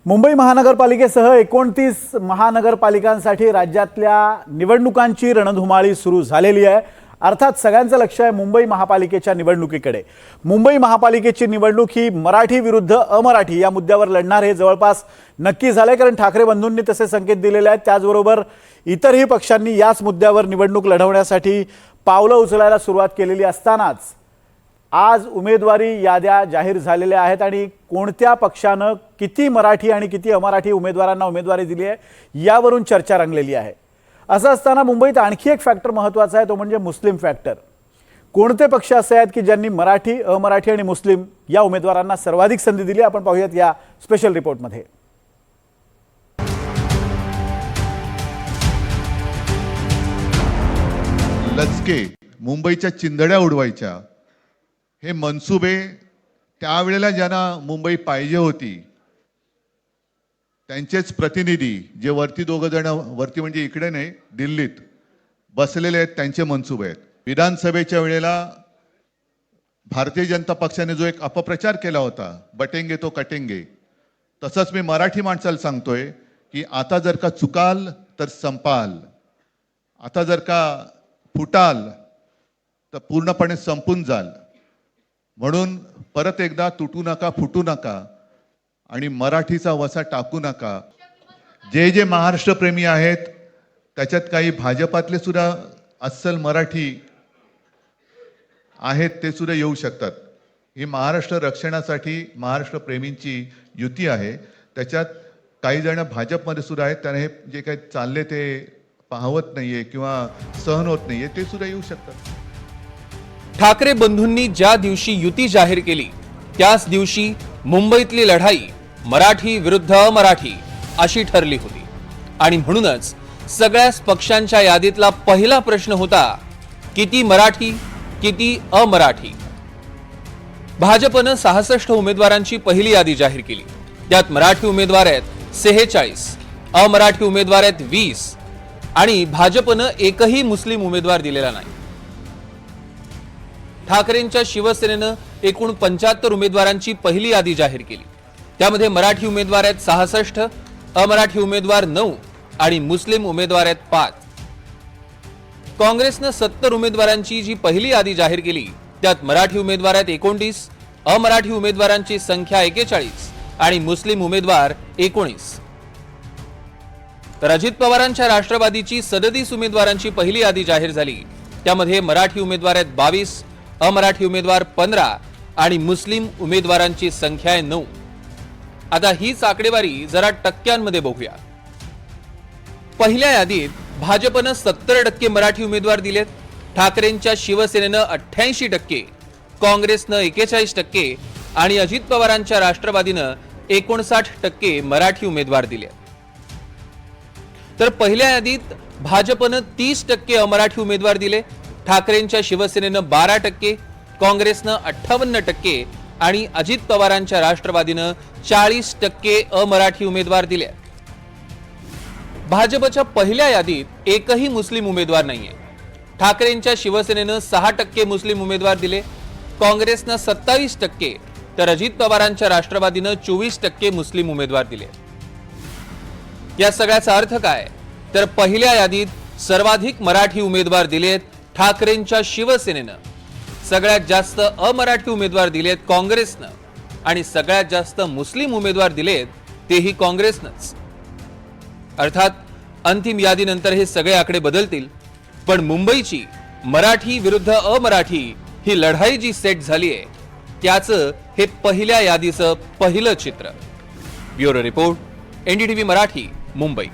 मुंबई महानगरपालिकेसह 29 महानगरपालिकांसाठी राज्यातल्या निवडणुकांची रणधुमाळी सुरू झालेली आहे। अर्थात सगळ्यांचं लक्ष आहे मुंबई महापालिकेच्या निवडणुकीकडे। मुंबई महापालिकेची निवडणूक ही मराठी विरुद्ध अमराठी या मुद्द्यावर लढणार हे जवळपास नक्की झाले, कारण ठाकरे बंधूंनी तसे संकेत दिलेले आहेत। त्याचबरोबर इतरही पक्षांनी याच मुद्द्यावर निवडणूक लढवण्यासाठी पावलं उचलायला सुरुवात केलेली असतानाच आज उमेदवारी याद्या जाहीर झालेल्या आहेत आणि कोणत्या पक्षाने किती मराठी आणि किती अमराठी उमेदवारांना उमेदवारी दिली आहे यावरून चर्चा रंगलेली आहे। असं असताना मुंबईत आणखी एक फॅक्टर महत्त्वाचा आहे, तो म्हणजे मुस्लिम फॅक्टर। कोणते पक्ष असे आहेत की ज्यांनी मराठी, अमराठी आणि मुस्लिम या उमेदवारांना सर्वाधिक संधी दिली, आपण पाहूयात या स्पेशल रिपोर्टमध्ये। लचके मुंबईच्या चिंधड्या उडवायच्या हे मनसुबे त्यावेळेला ज्यांना मुंबई पाहिजे होती त्यांचेच प्रतिनिधी जे वरती दोघ जण, वरती म्हणजे इकडे नाही दिल्लीत बसलेले आहेत, त्यांचे मनसुबे आहेत। विधानसभेच्या वेळेला भारतीय जनता पक्षाने जो एक अपप्रचार केला होता, बटेंगे तो कटेंगे, तसंच मी मराठी माणसाला सांगतोय की आता जर का चुकाल तर संपाल, आता जर का फुटाल तर पूर्णपणे संपून जाल। म्हणून परत एकदा तुटू नका, फुटू नका आणि मराठीचा वसा टाकू नका। जे जे महाराष्ट्र प्रेमी आहेत त्याच्यात काही भाजपातले सुद्धा अस्सल मराठी आहेत, ते सुद्धा येऊ शकतात। ही महाराष्ट्र रक्षणासाठी महाराष्ट्र प्रेमींची युती आहे। त्याच्यात काही जण भाजपमध्ये सुद्धा आहेत, त्यांना हे जे काही चालले ते पाहवत नाहीये किंवा सहन होत नाहीये, ते सुद्धा येऊ शकतात। ठाकरे बंधूंनी ज्या दिवशी युती जाहीर केली त्याच दिवशी मुंबईतली लढाई मराठी विरुद्ध अमराठी अशी ठरली होती आणि म्हणूनच सगळ्याच पक्षांच्या यादीतला पहिला प्रश्न होता, किती मराठी किती अमराठी। भाजपनं 66 उमेदवारांची पहिली यादी जाहीर केली। त्यात मराठी उमेदवार आहेत 46, अमराठी उमेदवार आहेत 20 आणि भाजपनं एकही मुस्लिम उमेदवार दिलेला नाही। ठाकरेंच्या शिवसेनेनं एकूण 75 उमेदवारांची पहिली यादी जाहीर केली। त्यामध्ये मराठी उमेदवार आहेत 66, अमराठी उमेदवार 9 आणि मुस्लिम उमेदवार आहेत 5। काँग्रेसनं 70 उमेदवारांची जी पहिली यादी जाहीर केली त्यात मराठी उमेदवार आहेत 29, अमराठी उमेदवारांची संख्या 41 आणि मुस्लिम उमेदवार 19। तर अजित पवारांच्या राष्ट्रवादीची 37 उमेदवारांची पहिली यादी जाहीर झाली। त्यामध्ये मराठी उमेदवार आहेत 22, अमराठी उमेदवार 15 आणि मुस्लिम उमेदवारांची संख्या आहे 9। आता हीच आकडेवारी जरा टक्क्यांमध्ये बघूया। पहिल्या यादीत भाजपनं 70% मराठी उमेदवार दिलेत, ठाकरेंच्या शिवसेनेनं 88%, काँग्रेसनं 41% आणि अजित पवारांच्या राष्ट्रवादीनं 59% मराठी उमेदवार दिले। तर पहिल्या यादीत भाजपनं 30% अमराठी उमेदवार दिले, ठाकरेंच्या शिवसेनेनं 12%, काँग्रेसनं 58% आणि अजित पवारांच्या राष्ट्रवादीनं 40% अमराठी उमेदवार दिले। भाजपच्या पहिल्या यादीत एकही मुस्लिम उमेदवार नाहीये। ठाकरेंच्या शिवसेनेनं 6% मुस्लिम उमेदवार दिले, काँग्रेसनं 27% तर अजित पवारांच्या राष्ट्रवादीनं 24% मुस्लिम उमेदवार दिले। या सगळ्याचा अर्थ काय, तर पहिल्या यादीत सर्वाधिक मराठी उमेदवार दिलेत ठाकरेंच्या शिवसेनेनं, सगळ्यात जास्त अमराठी उमेदवार दिलेत काँग्रेसनं आणि सगळ्यात जास्त मुस्लिम उमेदवार दिलेत तेही काँग्रेसनंच। अर्थात अंतिम यादीनंतर हे सगळे आकडे बदलतील, पण मुंबईची मराठी विरुद्ध अमराठी ही लढाई जी सेट झाली आहे त्याचं हे पहिल्या यादीचं पहिलं चित्र। Bureau report, NDTV Marathi, Mumbai.